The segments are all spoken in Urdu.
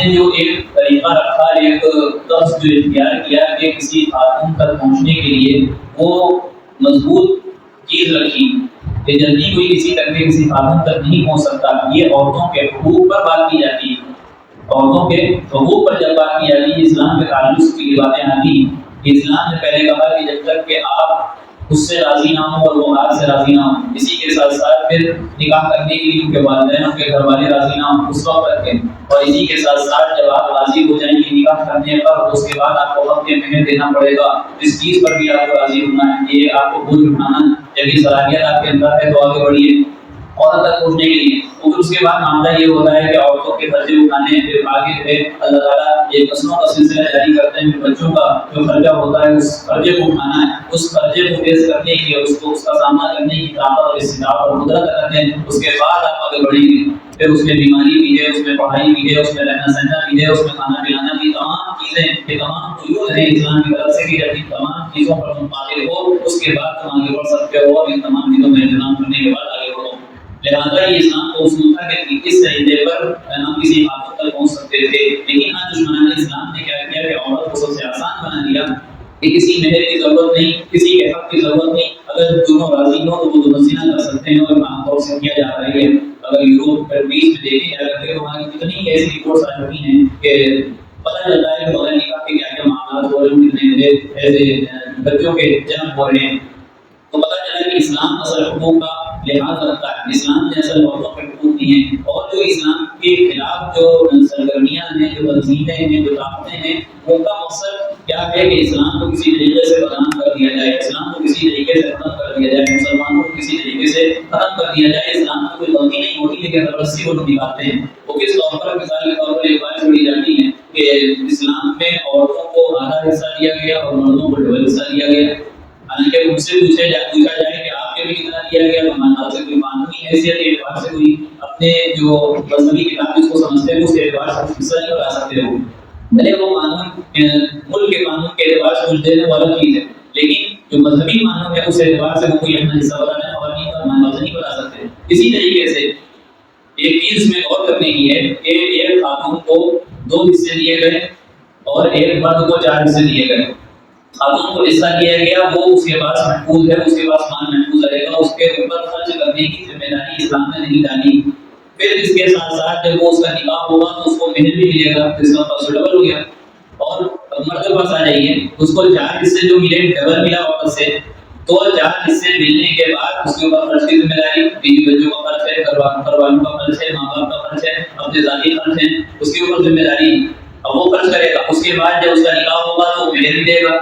نے جو ایک طریقہ رکھا، ایک طرز جو اختیار کیا کہ کسی خاتون تک پہنچنے کے لیے وہ مضبوط چیز رکھی کہ جلدی کوئی کسی تک کسی خاتون تک نہیں پہنچ سکتا. یہ عورتوں کے حقوق پر بات کی جاتی ہے. عورتوں کے حقوق پر جب بات کی جاتی ہے، اسلام کے تعلق سے یہ باتیں آتی ہیں. اسلام نے پہلے کہا کہ جب تک کہ آپ اس سے راضی نہ ہوں اور وہ آپ سے راضی نہ ہوں، اسی کے ساتھ ساتھ پھر نکاح کرنے کے لیے ان کے والدین ان کے گھر والے راضی نہ ہوں اس وقت تک، اور اسی کے ساتھ ساتھ جب آپ راضی ہو جائیں گے نکاح کرنے پر تو اس کے بعد آپ کو وقت مہر دینا پڑے گا. اس چیز پر بھی آپ کو راضی ہونا ہے، یہ آپ کو بوجھ اٹھانا ہے. جب یہ صلاحیت آپ کے اندر ہے تو آگے بڑھیے عورت تک پہنچنے کے لیے. اور اس کے بعد معاملہ یہ ہوتا ہے کہ عورتوں کے خرچے اٹھانے، پھر آگے جو ہے اللہ تعالیٰ ایک قسموں کا سلسلہ جاری کرتے ہیں کہ بچوں کا جو خرچہ ہوتا ہے اس خرچے کو اٹھانا ہے. اس خرچے کو فیس کرنے کی، اس کا سامنا کرنے کی طاقت اور استطاعت اور قدرت رکھتے ہیں. اس کے بعد آپ آگے بڑھیں گے. پھر اس میں بیماری بھی ہے، اس میں پڑھائی بھی ہے، اس میں رہنا سہنا بھی ہے، اس میں کھانا پلانا بھی، تمام چیزیں، یہ تمام قیود ہیں اسلام کی طرف سے کہ جب ان تمام چیزوں پر تم قادر ہو اس کے بعد تم آگے بڑھ سکتے ہو اور ان تمام چیزوں کا انتظام کرنے کے بعد آگے بڑھو. لہٰذا یہ اسلام کو اصول تھا کہ اس طریقے پر ہم کسی حاکم تک پہنچ سکتے تھے. لیکن آج دشمنان اسلام نے کیا کیا کہ عورت کو سب سے آسان بنا دیا کہ کسی مہر کی ضرورت نہیں، کسی کے حق کی ضرورت نہیں. اگر دونوں راضی ہو تو وہ دونوں زنا کر سکتے ہیں، اور عام طور سے کیا جا رہی ہے. اگر یوروپ پر بیچ میں دیکھیں جا کرتے ہیں وہاں کی کتنی ایسی رپورٹس آ چکی ہیں کہ پتہ چلتا ہے کہ بغیر نکاح کے کیا کیا معاملات ہو رہے ہیں، کتنے ایسے بچوں کے جنم ہو رہے ہیں. تو پتہ چلا کہ اسلام اصل حقوق کا لحاظ رکھتا ہے. اسلام نے اصل عورتوں کے حقوق دیے ہیں، اور جو اسلام کے خلاف جو سرگرمیاں ہیں، جو تنظیمیں ہیں، جو طاقتیں ہیں، ان کا مقصد کیا ہے کہ اسلام کو کسی طریقے سے بدنام کر دیا جائے، اسلام کو کسی طریقے سے ختم کر دیا جائے، مسلمانوں کو کسی طریقے سے ختم کر دیا جائے. اسلام میں کوئی غلطی نہیں ہوتی لیکن رسی وہ نبھاتے ہیں. وہ کس طور پر مثال کے طور پر ایک بات چھوڑی جاتی ہے کہ اسلام میں عورتوں کو آدھا حصہ دیا گیا اور مردوں کو ڈبل حصہ دیا گیا. حالانکہ ان سے پوچھا جائے کہ آپ کے بھی کتنا دیا گیا تو ہمارے سے کوئی قانونی حیثیت کے اعتبار سے کوئی اپنے جو مذہبی کتاب اس کو سمجھتے ہیں اس کے اعتبار سے حصہ نہیں بتا سکتے ہو. بھلے وہ قانون ملک کے قانون کے اعتبار سے کچھ دینے والا چیز ہے، لیکن جو مذہبی قانون ہے اس اعتبار سے وہ کوئی اپنا حصہ بتانے والا نہیں بتا سکتے. اسی طریقے سے ایک چیز میں غور کرنے کی ہے کہ ایک خاتون کو 2 حصے دیے گئے اور ایک مرد کو 4 حصے دیے گئے. خاتون کو حصہ دیا گیا، وہ اس کے پاس محفوظ ہے، اس کے پاس مال محفوظ رہے گا، اس کے اوپر خرچ کرنے کی ذمہ داری اسلام نے نہیں ڈالی. پھر اس کے ساتھ ساتھ جب وہ اس کا نکاح ہوگا تو اس کو مہر بھی ملے گا، اس کا پاس ڈبل ہو گیا. اور مرد کے پاس آ جائیے، اس کو 4 حصے جو ملے ڈبل ملا عورت سے. تو 4 حصے ملنے کے بعد اس کے اوپر خرچ کی ذمہ داری، بیوی بچوں کا خرچ ہے، گھر والوں کا خرچ ہے، ماں باپ کا خرچ ہے، اپنے ذاتی خرچ ہے، اس کے اوپر ذمہ داری. اب وہ خرچ کرے گا. اس کے بعد جب اس کا نکاح ہوگا تو مہر بھی دے گا.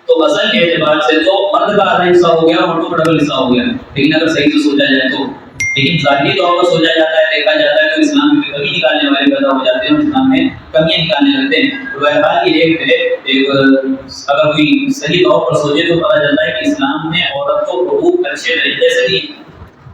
تو اصل کے اعتبار سے تو مرد کا آدھا حصہ ہو گیا اور مردوں کا ڈبل حصہ ہو گیا. لیکن اگر صحیح سے سوچا جائے تو، لیکن ظاہری طور پر سوچا جاتا ہے، دیکھا جاتا ہے تو اسلام میں کمی نکالنے والے پیدا ہو جاتے ہیں اور اسلام میں کمیاں نکالنے لگتے ہیں. تو بہرحال یہ ایک اگر کوئی صحیح طور پر سوچے تو پتہ چلتا ہے کہ اسلام نے عورت کو حقوق اچھے طریقے سے دیے.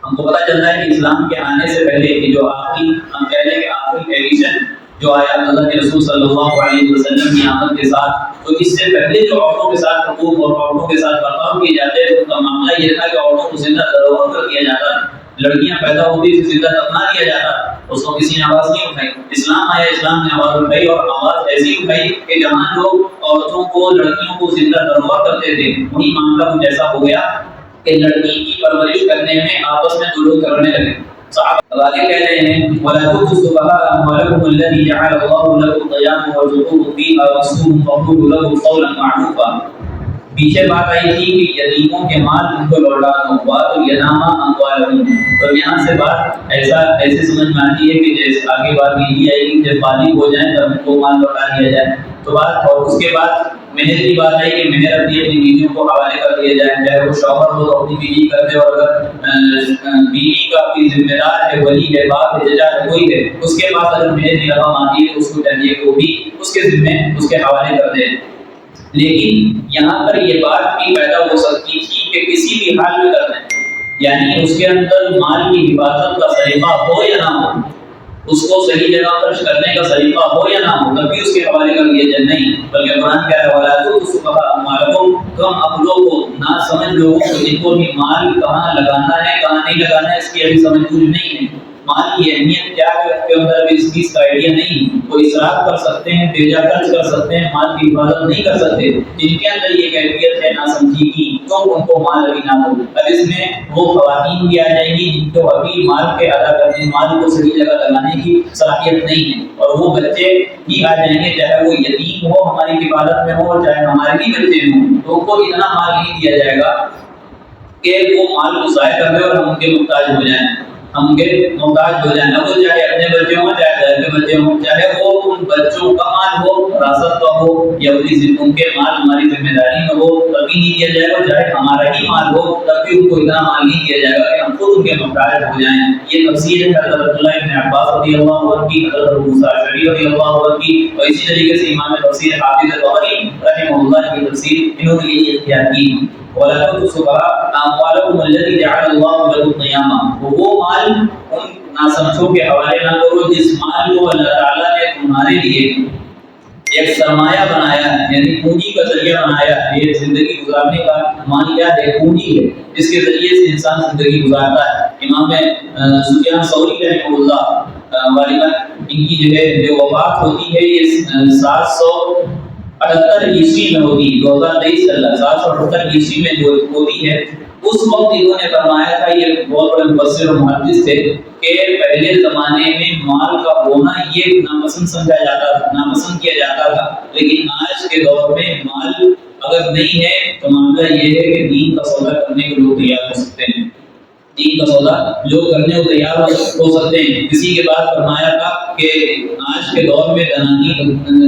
ہم کو پتہ چلتا ہے کہ اسلام کے آنے سے پہلے کہ جو آخری ہم کہہ لیں کہ آخری ایڈیشن جو آیا اللہ کے رسول صلی اللہ علیہ وسلم کی آمد کے ساتھ، تو اس سے پہلے جو عورتوں کے ساتھ حقوق اور عورتوں کے ساتھ برتاؤ کیے جاتے ہیں ان کا معاملہ یہ تھا کہ عورتوں کو زندہ ضرور کر دیا جاتا. لڑکیاں پیدا ہوتی تھی زندہ دفنا دیا جاتا، اس کو کسی نے آواز نہیں اٹھائی. اسلام آیا، اسلام نے آواز اٹھائی اور آواز ایسی اٹھائی کہ جہاں لوگ عورتوں کو لڑکیوں کو زندہ ضرور کرتے تھے وہی معاملہ کچھ ایسا ہو گیا کہ لڑکی کی پرورش کرنے میں آپس میں دو لوگ کرنے لگے. صحابہ آگے کہہ رہے ہیں وَلَا تُؤْتُوا السُّفَهَاءَ أَمْوَالَكُمُ الَّتِي جَعَلَ اللَّهُ لَكُمْ قِيَامًا وَارْزُقُوهُمْ فِيهَا وَاكْسُوهُمْ وَقُولُوا لَهُمْ قَوْلًا مَّعْرُوفًا. پیچھے بات آئی تھی کہ یتیموں کے مال ان کو لوٹا دو، بات الیتامیٰ اموالہم. تو یہاں سے بات ایسے سمجھ میں آتی ہے کہ جیسے آگے بات یہ آئے گی جب بالغ ہو جائیں تب ان کو مال لوٹا دیا جائے. تو بات اور اس کے بعد مہر کی بات آئی کہ مہر اپنی بیویوں کو حوالے کر دیا جائے، چاہے وہ شوہر ہو تو اپنی بیوی کر دے، اور اگر بیوی کا کوئی ذمہ دار ہے، ولی ہے، باپ ہے، چچا ہے، کوئی ہے، اس کے پاس اگر مہر کی رقم آتی ہے تو اس کو چاہیے کہ وہ بھی اس کے ذمہ اس کے حوالے کر دے. لیکن یہاں پر یہ بات بھی پیدا ہو سکتی تھی کہ کسی بھی حال میں کر دیں، یعنی اس کے اندر مال کی حفاظت کا سلیقہ ہو یا نہ ہو، اس کو صحیح جگہ خرچ کرنے کا سلیقہ ہو یا نہ ہو، تب بھی اس کے حوالے کر دیا جائے. نہیں، بلکہ قرآن کہہ رہا ہے وَلَا تُؤْتُوا السُّفَهَاءَ أَمْوَالَكُمْ. تم اپنوں کو نہ سمجھ لوگوں کو جن کو بھی مال کہاں لگانا ہے کہاں نہیں لگانا ہے اس کی ابھی سمجھ بوجھ نہیں ہے. مال کی اہمیت کیا ہے اس کے اندر بھی اس چیز کا آئیڈیا نہیں، وہ اسراف کر سکتے ہیں، بے جا خرچ کر سکتے ہیں، مال کی حفاظت نہیں کر سکتے۔ جن کے اندر یہ کیفیت ہے ناسمجھی کی تو ان کو مال ابھی نہ ہو۔ اب اس میں وہ خواتین بھی آ جائیں گی جن کو ابھی مال کے ادا کرنے، مال کو صحیح جگہ لگانے کی صلاحیت نہیں ہے، اور وہ بچے بھی آ جائیں گے، چاہے وہ یتیم ہو ہماری حفاظت میں ہو، چاہے ہمارے بھی بچے ہوں، تو ان کو اتنا مال نہیں دیا جائے گا کہ وہ مال کو ضائع کر دے اور ہم ان کے محتاج ہو جائیں، ہم ان کے محتاج ہو جائیں۔ اب وہ چاہے اپنے بچے ہوں، چاہے گھر کے بچے ہوں، چاہے وہ ان بچوں کا مال ہو، وراثت کا ہو، یا ان کے مال ہماری ذمہ داری میں ہو، تبھی نہیں دیا جائے گا، چاہے ہمارا ہی مال ہو تب بھی ان کو اتنا مال نہیں دیا جائے گا کہ ہم خود ان کے محتاج ہو جائیں۔ یہ تفسیر ہے حضرت عبداللہ بن عباس رضی اللہ عنہ کی، حضرت ابو موسیٰ اشعری رضی اللہ عنہ کی، اور اسی طریقے سے امام تفسیر حافظ طبری رحمہ اللہ کی تفسیر انہوں نے یہی اختیار کی۔ وَلَا تُؤْتُوا أَمْوَالَكُمُ الَّتِي جَعَلَ اللَّهُ لَكُمْ قِيَامًا، وہ مال ان ناسمجھوں کے حوالے نہ کرو جس مال کو اللہ تعالیٰ نے تمہارے لیے ایک سرمایہ بنایا ہے، یعنی پونجی کا ذریعہ بنایا ہے۔ یہ زندگی گزارنے کا مال کیا ہے؟ پونجی ہے، جس کے ذریعے سے انسان زندگی گزارتا ہے۔ امام سفیان ثوری رحمہ اللہ غالباً ان کی جو وفات ہوتی ہے یہ 778 عیسوی میں ہوتی ہے، 2023 چل رہا ہے، 778 عیسوی میں ہوتی ہے۔ اس وقت انہوں نے فرمایا تھا، یہ بہت بڑے مفسر اور محدث تھے، کہ پہلے زمانے میں مال کا ہونا یہ ناپسند سمجھا جاتا تھا، ناپسند کیا جاتا تھا، لیکن آج کے دور میں مال اگر نہیں ہے تو معاملہ یہ ہے کہ دین کا سودا کرنے کے لوگ تیار ہو سکتے ہیں، دین کا سودا لوگ کرنے کو تیار ہو سکتے ہیں۔ کسی کے بعد فرمایا تھا کہ آج کے دور میں دنانی،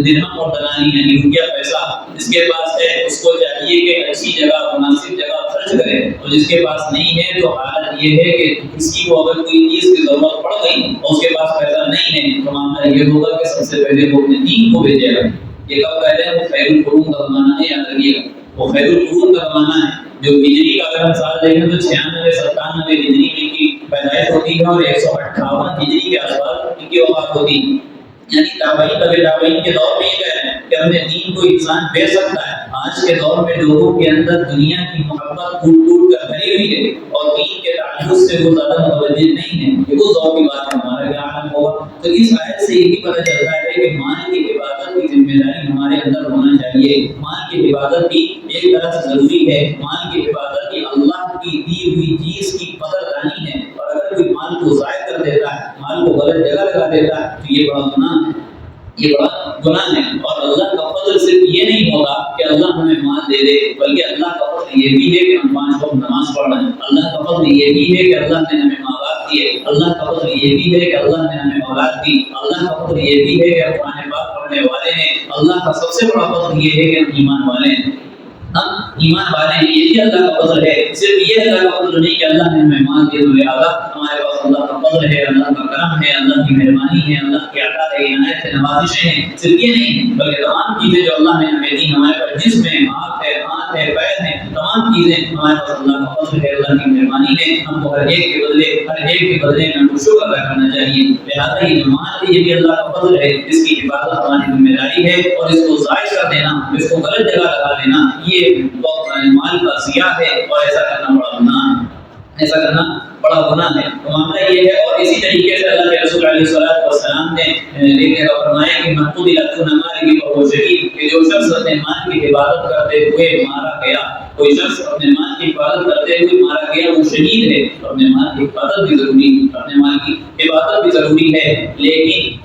درہم اور دنانی یعنی روپیہ پیسہ جس کے پاس ہے اس کو چاہیے کہ اچھی جگہ، مناسب جگہ خرچ کرے، اور جس کے پاس نہیں ہے تو حالت یہ ہے کہ کسی کو اگر کوئی چیز کی ضرورت پڑ گئی اور اس کے پاس پیسہ نہیں ہے تو معاملہ یہ ہوگا کہ سب سے پہلے وہ اپنے دین کو بھیجے گا۔ یہ کب کہہ رہے ہیں؟ وہ خیر القرون کا زمانہ ہے، یاد رکھیے گا، وہ خیر القرون کا زمانہ ہے۔ جو ہجری کا اگر ہم سال دیکھیں تو 96 97 ہجری میں کی پیدائش ہوتی ہے اور 158 ہجری کے آس پاس ان کی وفات ہوتی ہے، یعنی تابعین تابعین کے دور میں یہ کہہ رہے ہیں کہ اپنے دین کو انسان بیچ سکتا ہے۔ آج کے دور میں لوگوں کے اندر دنیا کی محبت ٹوٹ ٹوٹ کر بھری ہوئی ہے اور دین کے تعلق سے وہ زیادہ متوجہ نہیں ہے، یہ اس دور کی بات ہے، ہمارا کیا عالم ہوگا۔ تو اس آیت سے یہ بھی پتہ چلتا ہے کہ مال کی حفاظت کی ذمہ داری ہمارے اندر ہونا چاہیے۔ مال کی حفاظت بھی ایک طرح سے ضروری ہے، مال کی حفاظت بھی اللہ کی دی ہوئی چیز کی قدر دانی ہے، اور اگر کوئی مال کو ضائع کر دیتا ہے، مال کو غلط جگہ لگا دیتا ہے تو یہ بڑا گناہ ہے، یہ بڑا گناہ ہے۔ اور اللہ کا فضل صرف یہ نہیں ہوتا کہ اللہ ہمیں مال دے دے، بلکہ اللہ کا فضل یہ بھی ہے کہ ہم 5 وقت نماز پڑھ رہے ہیں، اللہ کا فضل یہ بھی ہے کہ اللہ نے ہمیں ماں باپ دیے، اللہ کا فضل یہ بھی ہے کہ اللہ نے ہمیں اولاد دی، اللہ کا فضل یہ بھی ہے کہ ہم قرآن پاک پڑھنے والے ہیں، اللہ کا سب سے بڑا فضل یہ ہے کہ ہم ایمان والے ہیں، ہم ایمان والے ہیں، یہ بھی اللہ کا فضل ہے۔ صرف یہ اللہ کا فضل نہیں کہ اللہ نے ہمیں مال دیا تو لہٰذا ہمارے پاس اللہ کا فضل ہے، اللہ کا کرم ہے، اللہ کی مہربانی ہے، اللہ کی عطا ہے، عنایت ہے، نوازشیں ہیں، صرف یہ نہیں بلکہ تمام چیزیں جو اللہ نے ہمیں دی، ہمارے پاس جسم ہے، آنکھ ہے، ہاتھ ہے، پیر ہے، تمام چیزیں ہمارے پاس اللہ کا فضل ہے، اللہ کی مہربانی ہے۔ ہم کو ہر ایک کے بدلے میں ہم کو شکر ادا کرنا چاہیے۔ لہٰذا یہ جو مال ہے یہ بھی اللہ کا فضل ہے، اس کی حفاظت ہماری ذمہ داری ہے، اور اس کو ضائع کر دینا، اس کو غلط جگہ لگا دینا یہ مال کا ضیاع ہے، اور ایسا کرنا بڑا گناہ ہے، ایسا کرنا بڑا گناہ ہے۔ تو معاملہ یہ ہے، اور اسی طریقے سے اللہ کے رسول علیہ السلام نے ایک جگہ فرمایا کہ من قتل دون ماله فهو شهید، کہ جو شخص اپنے مال کی حفاظت کرتے ہوئے مارا گیا، کوئی شخص اپنے مال کی حفاظت کرتے ہوئے مارا گیا وہ شہید ہے۔ اپنے مال کی حفاظت بھی ضروری، اپنے مال کی حفاظت بھی ضروری ہے، لیکن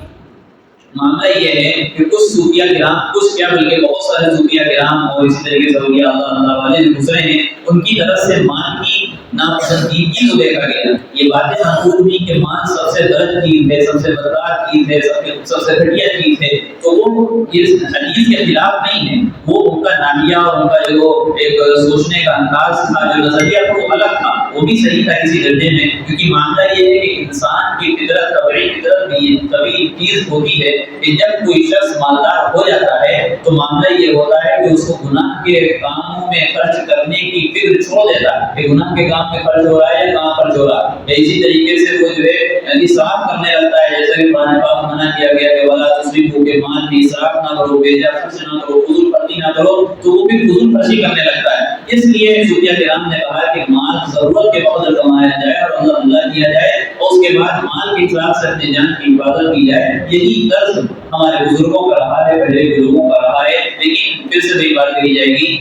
معاملہ یہ ہے کہ کچھ صوفیہ کرام، کچھ کیا بلکہ بہت سارے صوفیہ کرام اور اسی طریقے سے اولیاء اللہ والے جو گزرے ہیں ان کی طرف سے مال کی ناپسندیدگی کو دیکھا گیا۔ یہ باتیں منقول ہوئی کہ مال سب سے غلط چیز ہے، سب سے بدکار چیز ہے، سب سے گھٹیا چیز ہے، تو وہ اس حدیث کے خلاف نہیں ہے، وہ ان کا نامیہ اور ان کا جو ایک سوچنے کا انداز تھا، جو نظریہ تھا وہ الگ تھا، وہ بھی صحیح تھا کسی درجے میں، کیونکہ معاملہ یہ ہے کہ انسان کی فطرت، طبعی فطرت بھی طبعی چیز ہوتی ہے کہ جب کوئی شخص مالدار ہو جاتا ہے تو معاملہ یہ ہوتا ہے کہ اس کو گناہ کے کاموں میں خرچ کرنے کی فکر چھوڑ دیتا ہے کہ گناہ کے کام میں خرچ ہو رہا ہے یا کہاں خرچ ہو رہا ہے۔ اسی طریقے سے وہ جو ہے اسراف کرنے لگتا ہے، جیسا کہ قرآن پاک منع کیا گیا کہ ولا تسرفوا، کہ مال میں اسراف نہ کرو، بے جا خرچ نہ کرو، فضول خرچی نہ کرو، تو وہ بھی فضول خرچی کرنے لگتا ہے۔ اس لیے صوفیہ کرام نے کہا کہ مال ضرورت کے وقت کمایا جائے اور اللہ اللہ کیا جائے اور اس کے بعد مال کے حساب سے اپنی جان کی حفاظت کی جائے. یہی طرز ہمارے بزرگوں کا رہا ہے, پہلے کے لوگوں کا رہا ہے. لیکن پھر سے وہی بات کہی جائے گی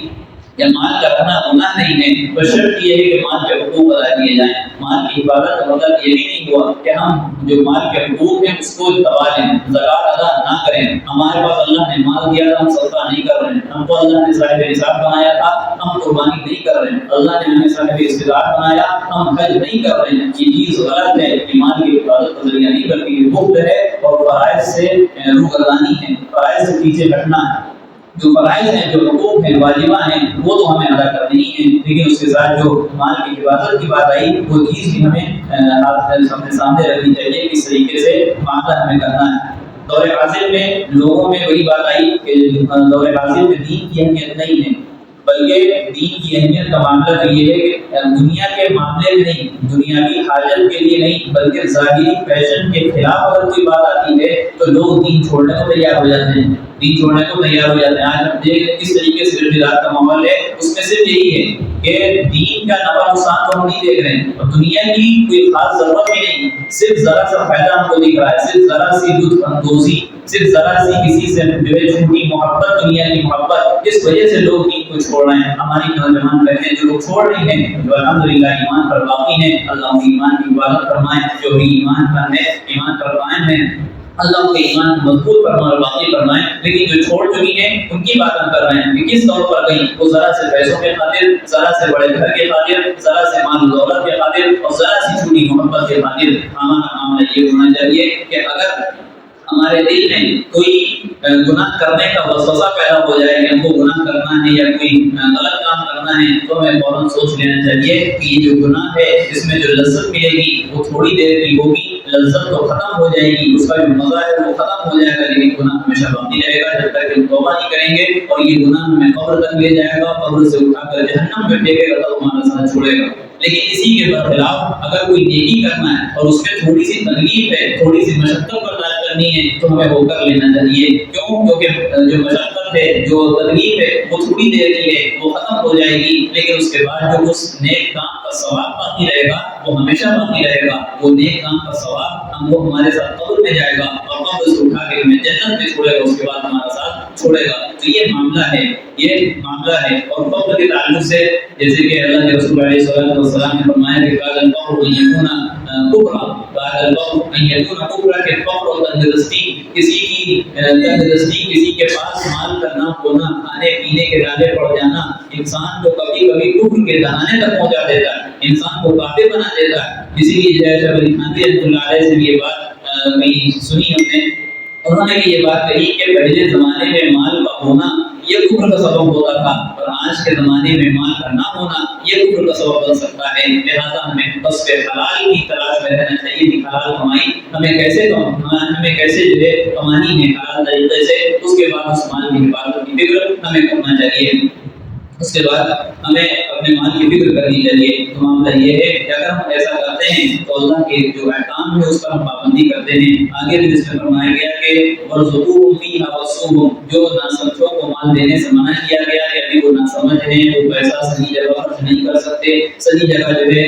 کہ مال کا رکھنا گناہ نہیں ہے, پر شرط یہ ہے کہ مال کے حقوق ادا کیے جائیں. مال کی حفاظت کا مطلب یہ بھی نہیں ہوا کہ ہم جو مال کے حقوق ہیں اس کو دبا لیں, زکات ادا نہ کریں. ہمارے پاس اللہ نے مال دیا تھا, ہم صدقہ نہیں کر رہے ہیں. ہم کو اللہ نے صاحب نصاب بنایا تھا, ہم قربانی نہیں کر رہے ہیں. اللہ نے ہمیں صاحب استطاعت بنایا, ہم حج نہیں کر رہے ہیں. یہ چیز غلط ہے. مال کی حفاظت کا ذریعہ نہیں بلکہ یہ بخل ہے اور فرائض سے روگردانی ہے, فرائض سے پیچھے ہٹنا ہے. جو فرائض ہیں, جو حقوق ہیں, واجبہ ہیں, وہ تو ہمیں ادا کرنی ہی ہیں. لیکن اس کے ساتھ جو مال کی حفاظت کی بات آئی, وہ چیز بھی ہمیں اپنے سامنے رکھنی چاہیے. کس طریقے سے معاملہ ہمیں کرنا ہے. دور حاضر میں لوگوں میں وہی بات آئی کہ دور حاضر میں دین کی اہمیت نہیں ہے, بلکہ دین کی اہمیت کا معاملہ تو یہ ہے کہ دنیا کے معاملے میں نہیں, دنیاوی حاجت کے لیے نہیں, بلکہ ظاہری فیشن کے خلاف اگر کوئی بات آتی ہے تو لوگ دین چھوڑنے کو تیار ہو جاتے ہیں. دین چھوڑنے کو تیار ہو جاتے ہیں. آج ہم دیکھ کس طریقے سے ارتداد کا ماحول ہے, اس میں صرف یہی ہے کہ دین کا نفع نقصان تو ہم نہیں دیکھ رہے ہیں, اور دنیا کی کوئی خاص ضرورت بھی نہیں, صرف ذرا سا فائدہ ہم کو دکھ رہا ہے, صرف ذرا سی لطف اندوزی, صرف ذرا سی کسی سے جو ہے چھوٹی محبت, دنیا کی محبت, اس وجہ سے لوگ دین کو چھوڑ رہے ہیں. ہماری نوجوان بہنیں جو لوگ چھوڑ رہی ہیں, جو الحمدللہ ایمان پر باقی ہیں, اللہ ان کی ایمان کی حفاظت فرمائے. جو بھی ایمان پر ہے, ایمان پر قائم ہے, اللہ کے ایمان کو مضبوط فرمائے اور باقی فرمائے. لیکن جو چھوڑ چکی ہیں ان کی بات ہم کر رہے ہیں کہ کس طور پر گئی. وہ ذرا سے پیسوں کے خاطر, ذرا سے بڑے گھر کے خاطر, ذرا سے مال و دولت کے خاطر, اور ذرا سی چھوٹی محبت کے خاطر. ہمارا معاملہ یہ ہونا چاہیے کہ اگر ہمارے دل میں کوئی گناہ کرنے کا وسوسہ پیدا ہو جائے کہ ہم کو گناہ کرنا ہے یا کوئی غلط کام کرنا ہے, تو ہمیں فوراً سوچ لینا چاہیے کہ یہ جو گناہ ہے اس میں جو لذت ملے گی وہ تھوڑی دیر کی ہوگی, لذت تو ختم ہو جائے گی, اس کا جو مزہ ہے وہ ختم ہو جائے گا, لیکن گناہ ہمیشہ باقی رہے گا جب تک ہم توبہ نہیں کریں گے. اور یہ گناہ ہمیں قبر تک لے جائے گا, قبر سے اٹھا کر جہنم میں پھینکے گا, تب ہمارا ساتھ چھوڑے گا. لیکن اسی کے برخلاف اگر کوئی نیکی کرنا ہے اور اس میں تھوڑی سی تکلیف ہے, تھوڑی سی مشقت برداشت کرنی ہے, تو ہمیں وہ کر لینا چاہیے. کیوں؟ کیونکہ جو مشقت ہے, جو تکلیف ہے, وہ تھوڑی دیر کی ہے, وہ ختم ہو جائے گی. لیکن اس کے بعد جو اس نیک کام کا ثواب باقی رہے گا وہ ہمیشہ باقی رہے گا. وہ نیک کام کا ثواب وہ ہمارے ساتھ قبر میں جائے گا اور قبر سے اٹھا کے ہمیں جنت میں چھوڑے گا, اس کے بعد ہمارا ساتھ چھوڑے گا. تو یہ معاملہ ہے, یہ معاملہ ہے. اور قبر کے تعلق سے جیسے کہ اللہ کے رسول علیہ السلام نے فرمایا کہ قال القبر ان یکون کفرا, قال القبر ان یکون کفرا, کہ قبر اور تندرستی, کسی کی تندرستی, کسی کے پاس مال کا نہ ہونا, کھانے پینے کے ڈالے پڑ جانا, انسان کو کبھی کبھی کفر کے دہانے تک پہنچا دیتا ہے, انسان کو کافر بنا دیتا ہے. اسی لیے جیسے علی خانوی رحمۃ اللہ علیہ سے یہ بات کہیں سنی ہم نے, انہوں نے یہ بات کہی کہ پہلے زمانے میں مال کا ہونا یہ کفر کا سبب ہوتا تھا, اور آج کے زمانے میں مال کا نہ ہونا یہ کفر کا سبب بن سکتا ہے. لہذا ہمیں بس حلال کی تلاش میں رہنا چاہیے کہ حلال کمائی ہمیں کیسے جو ہے کمانی ہے حلال طریقے سے. اس کے بعد اس مال کی حفاظت کی فکر ہمیں کرنا چاہیے. اس کے بعد ہمیں اپنے مال کی فکر کرنی چاہیے. تو معاملہ یہ ہے کہ اگر ہم ایسا کرتے ہیں تو اللہ کے جو احکام ہے اس پر ہم پابندی کرتے ہیں. آگے بھی اس میں فرمایا گیا کہ وَارْزُقُوهُمْ فِيهَا وَاقْسُوهُمْ, جو ناسمجھوں کو مال دینے سے منع کیا گیا کہ ابھی وہ ناسمجھ ہیں, وہ پیسہ صحیح جگہ خرچ نہیں کر سکتے, صحیح جگہ جو ہے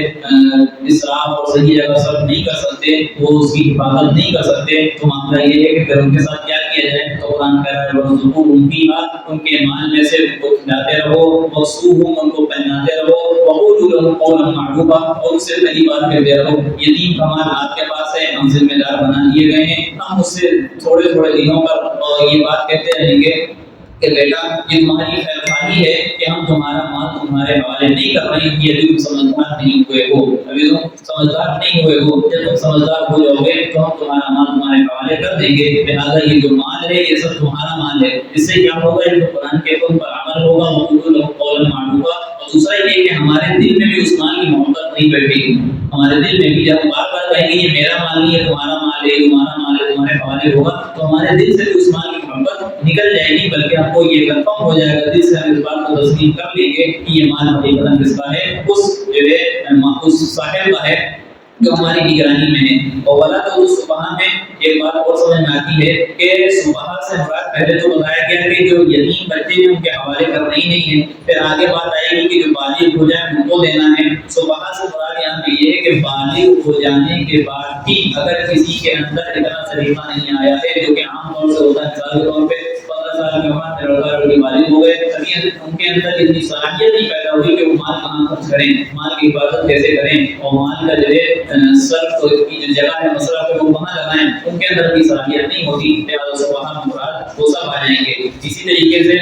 اسراف اور صحیح جگہ صرف نہیں کر سکتے, وہ اس کی حفاظت نہیں کر سکتے. تو معاملہ یہ ہے کہ پھر ان کے ساتھ کیا کیا جائے. تو قرآن کہہ رہا ہے وَارْزُقُوهُمْ فِيهَا, ان کے مال میں سے ان کو کھلاتے رہو, وَاقْسُوهُمْ, ان کو پہناتے رہو, وَقُولُوا لَهُمْ قَوْلًا مَعْرُوفًا, اور ان سے پہلی بات کہتے رہو. یتیم کا مال آپ کے پاس ہے, ہم ذمہ دار بنا دیے گئے ہیں, ہم اس سے تھوڑے تھوڑے دنوں پر یہ بات کہتے رہیں گے کہ بیٹا یہ تمہاری خیر خواہی ہے کہ ہم تمہارا مال تمہارے حوالے نہیں کر رہے ہیں کہ ابھی تم سمجھدار نہیں ہوئے ہو, ابھی تم سمجھدار نہیں ہوئے ہو, جب تم سمجھدار ہو جاؤ گے تو ہم تمہارا مال تمہارے حوالے کر دیں گے. لہٰذا یہ جو مال ہے یہ سب تمہارا مال ہے. اس سے کیا ہوگا, یہ قرآن کے حکم پر عمل ہوگا, وَقُولُوا لَهُمْ قَوْلًا مَعْرُوفًا. اور دوسرا یہ کہ ہمارے دل میں بھی اس مال کی محبت نہیں بیٹھے گی. ہمارے دل میں بھی جب ہم بار بار کہیں گے یہ میرا مال نہیں ہے, تمہارا مال ہے, تمہارا مال ہے, تمہارے حوالے ہوگا, تو ہمارے دل سے بھی اس مال کی محبت نکل جائے گی, بلکہ ہم کو یہ کنفرم ہو جائے گا, دل سے ہم اس بات کو تسلیم کر لیں گے کہ یہ مال حقیقتاً کس کا ہے, اس جو ہے اس صاحب کا ہے جو ہماری نگرانی میں ہے. اور وَلَا تَؤْتُوا السُّفَهَاءَ میں ایک بات اور سمجھ میں آتی ہے کہ صبح سے مراد پہلے تو بتایا گیا کہ جو یتیم بچے ہیں ان کے حوالے کرنا ہی نہیں ہے، پھر آگے بات آئے گی کہ جو بالغ ہو جائے ان کو دینا ہے۔ صبح سے مراد یہاں پہ یہ ہے کہ بالغ ہو جانے کے بعد بھی اگر کسی کے اندر اتنا سلیقہ نہیں آیا ہے، جو کہ عام طور سے ہوتا ہے، مثال کے طور پہ 15 سال کی عمر میں لڑکا لڑکی بالغ ہو گئے، ابھی ان کے اندر اتنی صلاحیت نہیں پیدا ہوئی کہ وہ مال کہاں خرچ کریں، مال کی حفاظت کیسے کریں، اور مال کا جو ہے صرف کی جو جگہ ہے مصرف ہے وہ کہاں لگائیں، ان کے اندر بھی صلاحیت نہیں ہوتی، لہٰذا صبح مراد وہ سب آ جائیں گے۔ اسی طریقے سے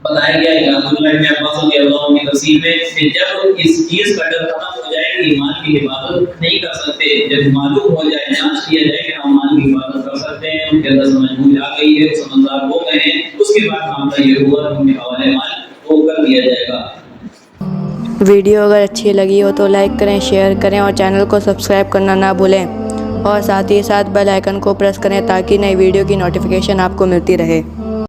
بتایا گیا ہے عبداللہ بن عباس رضی اللہ عنہ کی تفسیر میں کہ جب اس چیز کا ڈر ختم ہو جائے کہ مال کی حفاظت نہیں کر سکتے، جب معلوم ہو جائے، جانچ کیا جائے کہ ہم مال کی حفاظت کر سکتے ہیں، ان کے اندر سمجھ بوجھ آ گئی ہے، سمجھدار ہو گئے ہیں، اس کے بعد معاملہ یہ ہوا کہ ان کے حوالے مال وہ کر دیا جائے گا۔ ویڈیو اگر اچھی لگی ہو تو لائک کریں، شیئر کریں اور چینل کو سبسکرائب کرنا نہ بھولیں، اور ساتھ ہی ساتھ بیل آئیکن کو پریس کریں تاکہ نئی ویڈیو کی نوٹیفیکیشن آپ کو ملتی رہے۔